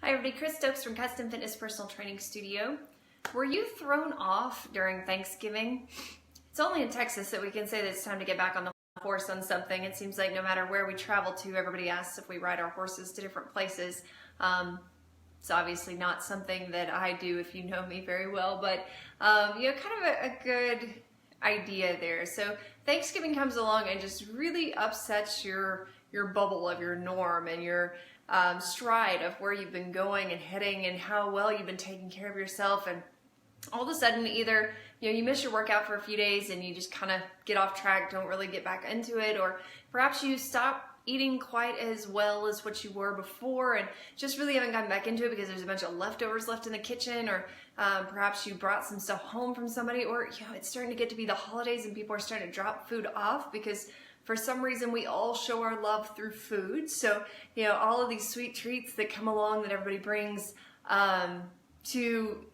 Hi everybody, Chris Stokes from Custom Fitness Personal Training Studio. Were you thrown off during Thanksgiving? It's only in Texas that we can say that it's time to get back on the horse on something. It seems like no matter where we travel to, everybody asks if we ride our horses to different places. It's obviously not something that I do if you know me very well, but kind of a good idea there. So Thanksgiving comes along and just really upsets your bubble of your norm and your stride of where you've been going and heading and how well you've been taking care of yourself, and all of a sudden either you miss your workout for a few days and you just kind of get off track, don't really get back into it, or perhaps you stop eating quite as well as what you were before and just really haven't gotten back into it because there's a bunch of leftovers left in the kitchen, or perhaps you brought some stuff home from somebody, or it's starting to get to be the holidays and people are starting to drop food off because for some reason we all show our love through food. So all of these sweet treats that come along that everybody brings to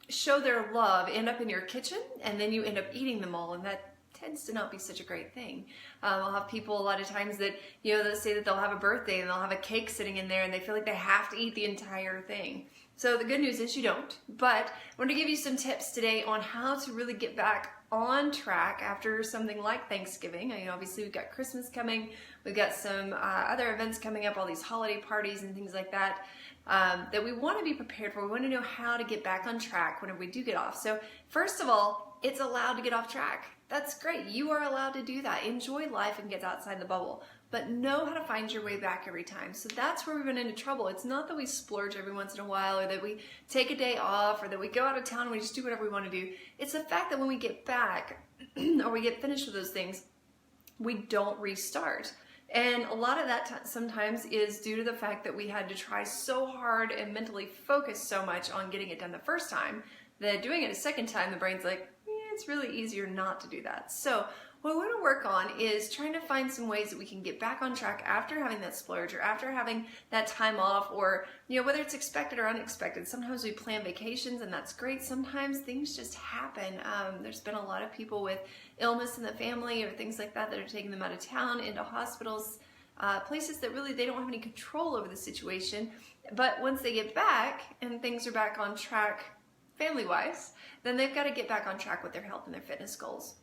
show their love end up in your kitchen, and then you end up eating them all, and that tends to not be such a great thing. I'll have people a lot of times that they'll say that they'll have a birthday and they'll have a cake sitting in there and they feel like they have to eat the entire thing. So the good news is you don't, but I want to give you some tips today on how to really get back on track after something like Thanksgiving. Obviously we've got Christmas coming, we've got some other events coming up, all these holiday parties and things like that, that we want to be prepared for. We want to know how to get back on track whenever we do get off. So first of all, it's allowed to get off track. That's great. You are allowed to do that. Enjoy life and get outside the bubble, but know how to find your way back every time. So that's where we run into trouble. It's not that we splurge every once in a while, or that we take a day off, or that we go out of town and we just do whatever we want to do. It's the fact that when we get back or we get finished with those things, we don't restart. And a lot of that sometimes is due to the fact that we had to try so hard and mentally focus so much on getting it done the first time that doing it a second time, the brain's like, it's really easier not to do that. So what we want to work on is trying to find some ways that we can get back on track after having that splurge, or after having that time off, or whether it's expected or unexpected. Sometimes we plan vacations and that's great. Sometimes things just happen. There's been a lot of people with illness in the family or things like that that are taking them out of town, into hospitals, places that really they don't have any control over the situation. But once they get back and things are back on track family-wise, then they've got to get back on track with their health and their fitness goals.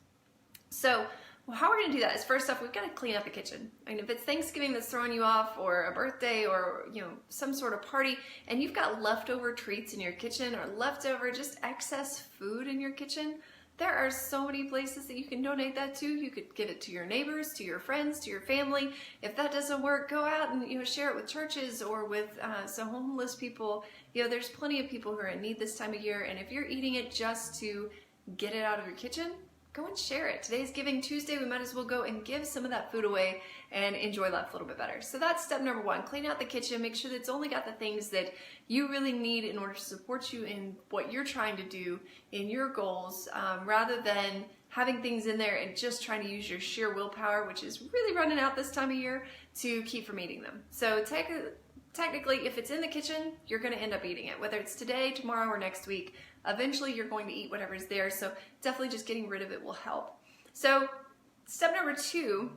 So how we're going to do that is, first off, we've got to clean up the kitchen. If it's Thanksgiving that's throwing you off, or a birthday, or some sort of party, and you've got leftover treats in your kitchen, or leftover just excess food in your kitchen, there are so many places that you can donate that to. You could give it to your neighbors, to your friends, to your family. If that doesn't work, go out and share it with churches or with some homeless people. There's plenty of people who are in need this time of year, and if you're eating it just to get it out of your kitchen, go and share it. Today's Giving Tuesday. We might as well go and give some of that food away and enjoy life a little bit better. So that's step number one. Clean out the kitchen. Make sure that it's only got the things that you really need in order to support you in what you're trying to do in your goals, rather than having things in there and just trying to use your sheer willpower, which is really running out this time of year, to keep from eating them. So technically, if it's in the kitchen, you're going to end up eating it, whether it's today, tomorrow, or next week. Eventually, you're going to eat whatever's there, so definitely just getting rid of it will help. So step number two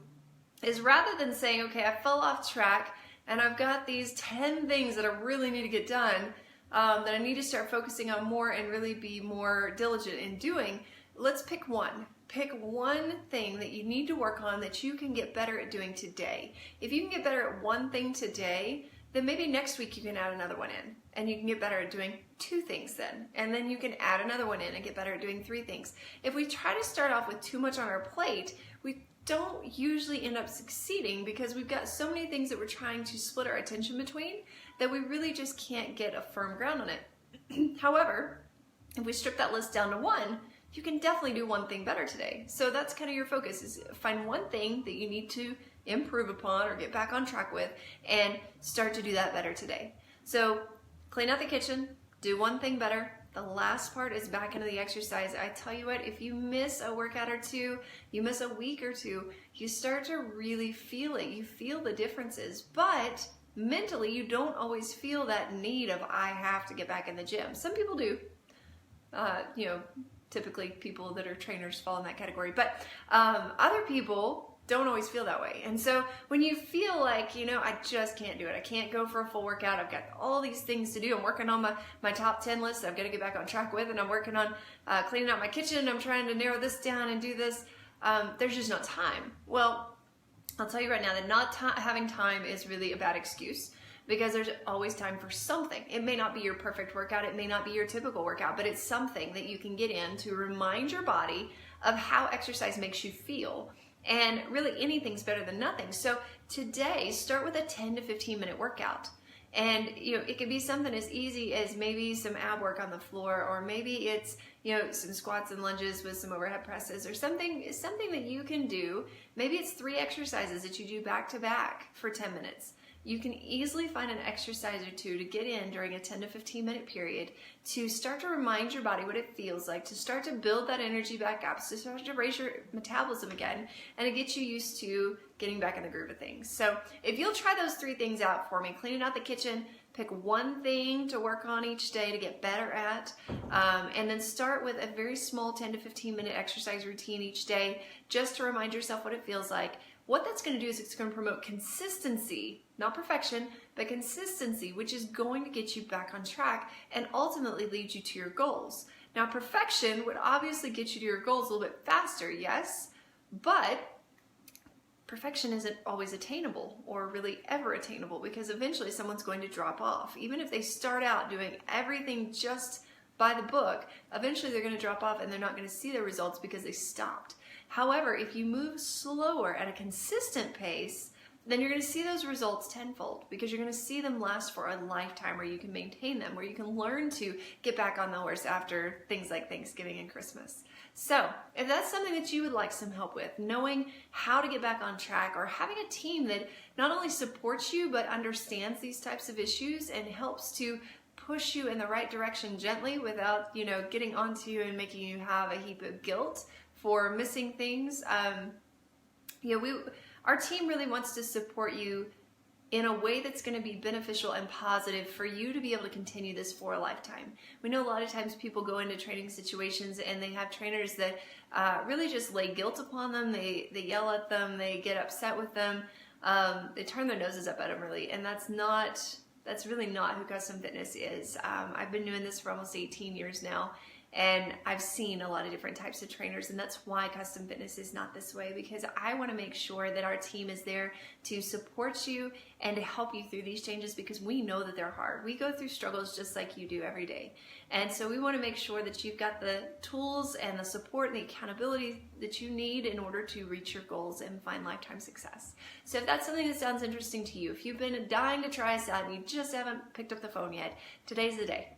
is, rather than saying, okay, I fell off track and I've got these 10 things that I really need to get done, that I need to start focusing on more and really be more diligent in doing, let's pick one. Pick one thing that you need to work on that you can get better at doing today. If you can get better at one thing today, then maybe next week you can add another one in, and you can get better at doing 2 things then. And then you can add another one in and get better at doing 3 things. If we try to start off with too much on our plate, we don't usually end up succeeding because we've got so many things that we're trying to split our attention between that we really just can't get a firm ground on it. However, if we strip that list down to 1, you can definitely do 1 thing better today. So that's kind of your focus, is find 1 thing that you need to improve upon or get back on track with, and start to do that better today. So clean out the kitchen, do 1 thing better. The last part is back into the exercise. I tell you what, if you miss a workout or 2, you miss a week or 2, you start to really feel it. You feel the differences, but mentally you don't always feel that need of, I have to get back in the gym. Some people do. Typically people that are trainers fall in that category, but other people don't always feel that way. And so when you feel like, I just can't do it, I can't go for a full workout, I've got all these things to do, I'm working on my top 10 list that I've got to get back on track with, and I'm working on cleaning out my kitchen, I'm trying to narrow this down and do this, there's just not time. Well, I'll tell you right now that not having time is really a bad excuse, because there's always time for something. It may not be your perfect workout, it may not be your typical workout, but it's something that you can get in to remind your body of how exercise makes you feel. And really anything's better than nothing. So today, start with a 10 to 15 minute workout. And it could be something as easy as maybe some ab work on the floor, or maybe it's some squats and lunges with some overhead presses, or something that you can do. Maybe it's 3 exercises that you do back to back for 10 minutes. You can easily find an exercise or 2 to get in during a 10 to 15 minute period to start to remind your body what it feels like, to start to build that energy back up, to start to raise your metabolism again, and to get you used to getting back in the groove of things. So if you'll try those 3 things out for me, cleaning out the kitchen, pick one thing to work on each day to get better at, and then start with a very small 10 to 15 minute exercise routine each day, just to remind yourself what it feels like. What that's going to do is it's going to promote consistency, not perfection, but consistency, which is going to get you back on track and ultimately lead you to your goals. Now, perfection would obviously get you to your goals a little bit faster, yes, but perfection isn't always attainable, or really ever attainable, because eventually someone's going to drop off. Even if they start out doing everything just by the book, eventually they're going to drop off and they're not going to see the results because they stopped. However, if you move slower at a consistent pace, then you're going to see those results tenfold, because you're going to see them last for a lifetime, where you can maintain them, where you can learn to get back on the horse after things like Thanksgiving and Christmas. So if that's something that you would like some help with, knowing how to get back on track, or having a team that not only supports you but understands these types of issues and helps to push you in the right direction gently without, getting onto you and making you have a heap of guilt for missing things, our team really wants to support you in a way that's going to be beneficial and positive for you to be able to continue this for a lifetime. We know a lot of times people go into training situations and they have trainers that really just lay guilt upon them. They yell at them, they get upset with them, they turn their noses up at them, really, and that's really not who Custom Fitness is. I've been doing this for almost 18 years now, and I've seen a lot of different types of trainers, and that's why Custom Fitness is not this way, because I want to make sure that our team is there to support you and to help you through these changes, because we know that they're hard. We go through struggles just like you do every day. And so we want to make sure that you've got the tools and the support and the accountability that you need in order to reach your goals and find lifetime success. So if that's something that sounds interesting to you, if you've been dying to try us out and you just haven't picked up the phone yet, today's the day.